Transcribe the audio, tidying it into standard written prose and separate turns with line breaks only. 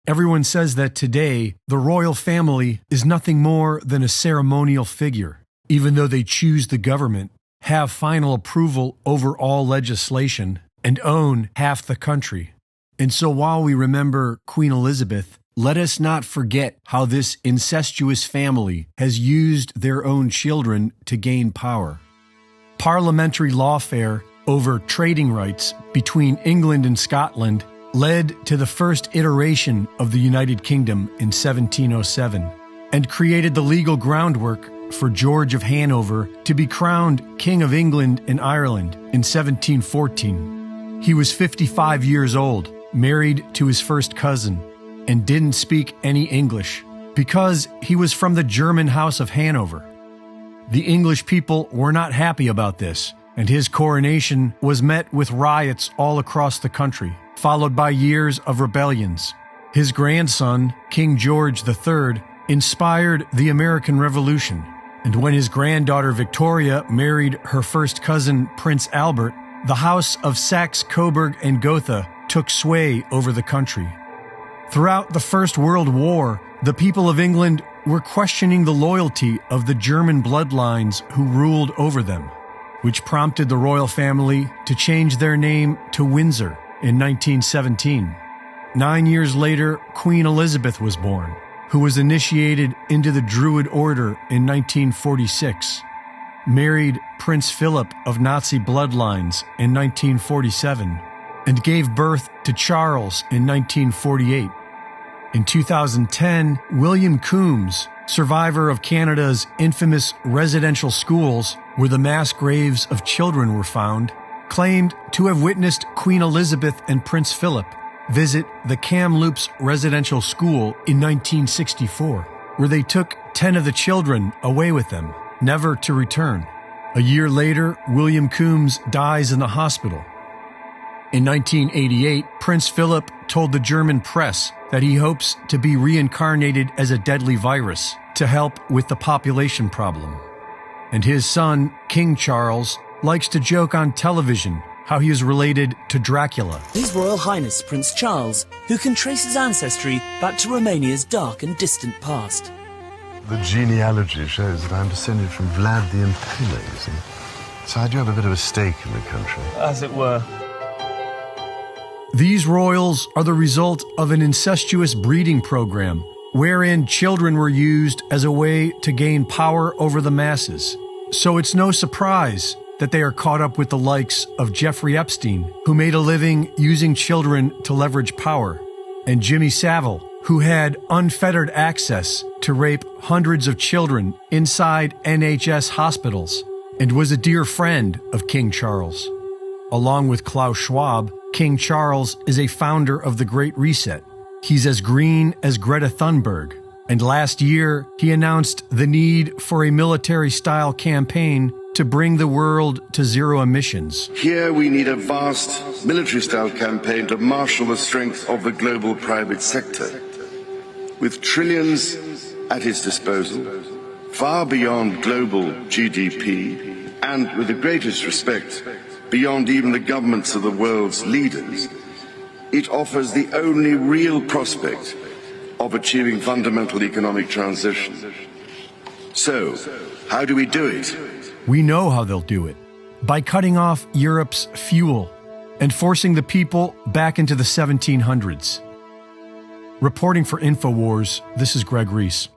Everyone says that today, the royal family is nothing more than a ceremonial figure, even though they choose the government, have final approval over all legislation, and own half the country. And so while we remember Queen Elizabeth, let us not forget how this incestuous family has used their own children to gain power. Parliamentary lawfare over trading rights between England and Scotland led to the first iteration of the United Kingdom in 1707 and created the legal groundwork for George of Hanover to be crowned King of England and Ireland in 1714. He was 55 years old, married to his first cousin, and didn't speak any English because he was from the German House of Hanover. The English people were not happy about this, and his coronation was met with riots all across the country, followed by years of rebellions. His grandson, King George III, inspired the American Revolution, and when his granddaughter Victoria married her first cousin, Prince Albert, the House of Saxe-Coburg and Gotha took sway over the country. Throughout the First World War, the people of England were questioning the loyalty of the German bloodlines who ruled over them, which prompted the royal family to change their name to Windsor in 1917. 9 years later, Queen Elizabeth was born, who was initiated into the Druid Order in 1946, married Prince Philip of Nazi bloodlines in 1947, and gave birth to Charles in 1948. In 2010, William Coombs, survivor of Canada's infamous residential schools where the mass graves of children were found, claimed to have witnessed Queen Elizabeth and Prince Philip visit the Kamloops Residential School in 1964, where they took 10 of the children away with them, never to return. A year later, William Coombs dies in the hospital. In 1988, Prince Philip told the German press that he hopes to be reincarnated as a deadly virus to help with the population problem. And his son, King Charles, likes to joke on television how he is related to Dracula.
His Royal Highness Prince Charles, who can trace his ancestry back to Romania's dark and distant past.
The genealogy shows that I'm descended from Vlad the Impaler, so I do have a bit of a stake in the country.
As it were.
These royals are the result of an incestuous breeding program wherein children were used as a way to gain power over the masses. So it's no surprise that they are caught up with the likes of Jeffrey Epstein, who made a living using children to leverage power, and Jimmy Savile, who had unfettered access to rape hundreds of children inside NHS hospitals and was a dear friend of King Charles. Along with Klaus Schwab, King Charles is a founder of the Great Reset. He's as green as Greta Thunberg, and last year he announced the need for a military-style campaign to bring the world to zero emissions.
Here we need a vast military-style campaign to marshal the strength of the global private sector. With trillions at its disposal, far beyond global GDP, and with the greatest respect, beyond even the governments of the world's leaders, it offers the only real prospect of achieving fundamental economic transition. So, how do we do it?
We know how they'll do it. By cutting off Europe's fuel and forcing the people back into the 1700s. Reporting for InfoWars, this is Greg Reese.